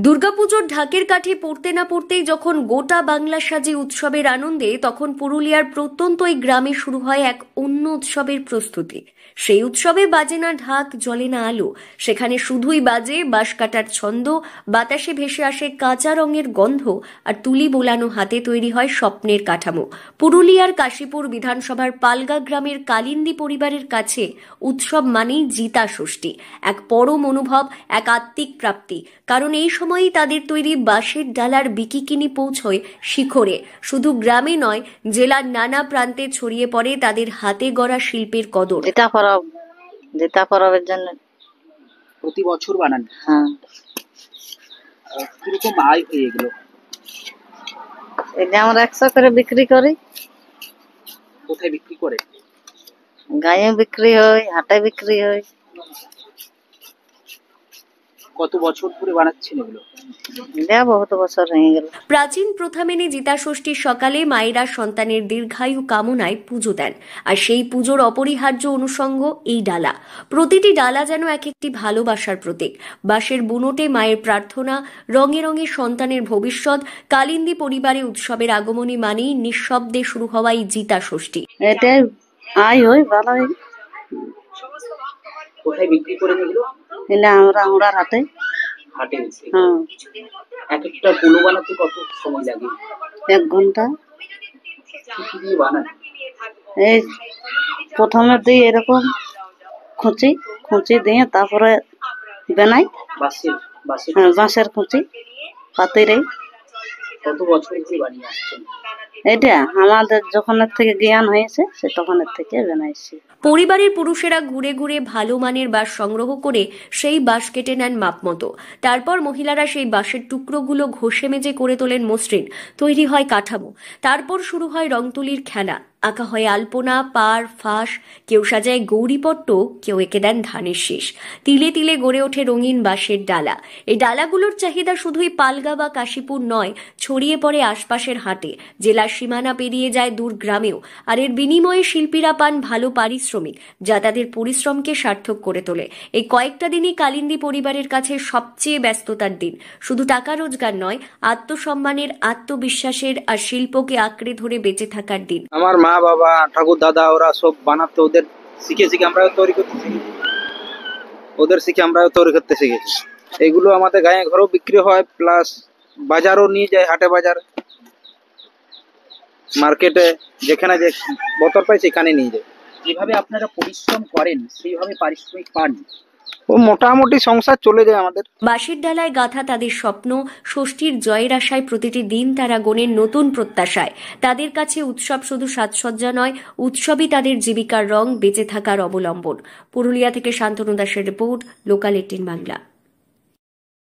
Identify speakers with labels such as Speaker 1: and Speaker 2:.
Speaker 1: দুর্গাপুজোর ঢাকের কাঠি পড়তে না পড়তেই যখন গোটা বাংলা সাজে উৎসবের আনন্দে, তখন পুরুলিয়ার প্রত্যন্ত এই গ্রামে শুরু হয় এক অন্য উৎসবের প্রস্তুতি। সেই উৎসবে বাজে না ঢাক, জ্বলে না আলো, সেখানে শুধুই বাজে বাঁশ কাটার ছন্দ, বাতাসে ভেসে আসে কাঁচা রঙের গন্ধ, আর তুলি বোলানো হাতে তৈরি হয় স্বপ্নের কাঠামো। পুরুলিয়ার কাশীপুর বিধানসভার পালগা গ্রামের কালিন্দী পরিবারের কাছে উৎসব মানেই জিতা ষষ্ঠী, এক পরম অনুভব, এক আত্মিক প্রাপ্তি। কারণ এই সময়ই তাদের তৈরি বাঁশের ডালার বিকিকিনি পৌঁছয় শিখরে। শুধু গ্রামে নয়, জেলার নানা প্রান্তে ছড়িয়ে পড়ে তাদের হাতে গড়া শিল্পের কদর।
Speaker 2: জিতা পরবের জন্য
Speaker 3: প্রতি বছর বানান?
Speaker 2: হ্যাঁ।
Speaker 3: কিরকম আয় হয়ে গেল?
Speaker 2: এটা আমরা 100 করে বিক্রি করি।
Speaker 3: কোথায় বিক্রি করে?
Speaker 2: গায়ে বিক্রি হয়, হাটে বিক্রি হয়।
Speaker 3: কত বছর ধরে বানাচ্ছেন এগুলো?
Speaker 2: বহুত বছর হয়ে গেল।
Speaker 1: প্রাচীন প্রথা মেনে জিতা ষষ্ঠীর সকালে মায়েরা সন্তানের দীর্ঘায়ু কামনায় পুজো দেন, আর সেই পুজোর অপরিহার্য অনুষঙ্গ এই ডালা। প্রতিটি ডালা যেন এক একটি ভালোবাসার প্রতীক। বাঁশের বুনোটে মায়ের প্রার্থনা, রঙে রঙে সন্তানের ভবিষ্যৎ। কালিন্দী পরিবারে উৎসবের আগমনী মানেই নিঃশব্দে শুরু হওয়া এই জিতা ষষ্ঠী।
Speaker 2: এটাই আয় হয়, ভালো হয়।
Speaker 3: কোথায় বিক্রি করে এগুলো?
Speaker 2: আমরা হাটে।
Speaker 3: হাটে?
Speaker 2: হ্যাঁ।
Speaker 3: এক একটা কুলো বানাতে কত সময় লাগে?
Speaker 2: 1 ঘন্টা।
Speaker 3: কি দিয়ে বানান?
Speaker 2: এই প্রথমে দিই এরকম খুঁচি দিয়ে তারপরে বানাই। বাঁশের খুঁচি পাতিরে।
Speaker 3: কত বছর ধরে বানিয়ে আসছেন?
Speaker 2: এটা আমাদের যখনের থেকে জ্ঞান হয়েছে সে তখনের থেকে বানাইছি।
Speaker 1: পরিবারের পুরুষেরা ঘুরে ঘুরে ভালো মানের বাঁশ সংগ্রহ করে সেই বাঁশ কেটে নেন মাপ মতো। তারপর মহিলারা সেই বাঁশের টুকরোগুলো ঘষে মেজে করে তোলেন মসৃণ, তৈরি হয় কাঠামো। তারপর শুরু হয় রং তুলির খেলা, আঁকা হয় আলপনা, পাড়, ফাঁস, কেউ সাজায় গৌরীপট্ট, কেউ এঁকে দেন ধানের শীষ। তিলে তিলে গড়ে ওঠে রঙিন বাঁশের ডালা। এই ডালাগুলোর চাহিদা শুধুই পালগা বা কাশীপুর নয়, ছড়িয়ে পড়ে আশপাশের হাটে, জেলার সীমানা পেরিয়ে যায় দূর গ্রামেও। আর এর বিনিময়ে শিল্পীরা পান ভালো পারিশ্রমিক, যা তাদের পরিশ্রমকে সার্থক করে তোলে। এই কয়েকটা দিনই কালিন্দী পরিবারের কাছে সবচেয়ে ব্যস্ততার দিন। শুধু টাকা রোজগার নয়, আত্মসম্মানের, আত্মবিশ্বাসের আর শিল্পকে আঁকড়ে ধরে বেঁচে থাকার দিন।
Speaker 3: আমার মা বাবা, ঠাকুর দাদা ওরা সব বানাতে, ওদের শিখে আমরাও তৈরি করতে শিখেছি। ওদের শিখে আমরাও তৈরি করতে শিখেছি। এগুলো আমাদের গায়ে ঘরেও বিক্রি হয়, প্লাস বাজারও নিয়ে যায়, হাটে বাজার মার্কেটে, যেখানে যে বতর পাই সেখানে নিয়ে যায়। যেভাবে আপনারা পরিশ্রম করেন সেইভাবে পারিশ্রমিক পান? ও মোটামুটি সংসার চলে যায় আমাদের।
Speaker 1: বাঁশের ডালায় গাঁথা তাদের স্বপ্ন, ষষ্ঠীর জয়ের আশায় প্রতিটি দিন তারা গোনের নতুন প্রত্যাশায়। তাদের কাছে উৎসব শুধু সাজসজ্জা নয়, উৎসবই তাদের জীবিকার রং, বেঁচে থাকার অবলম্বন। পুরুলিয়া থেকে শান্তনু দাসের রিপোর্ট, লোকাল 18 বাংলা।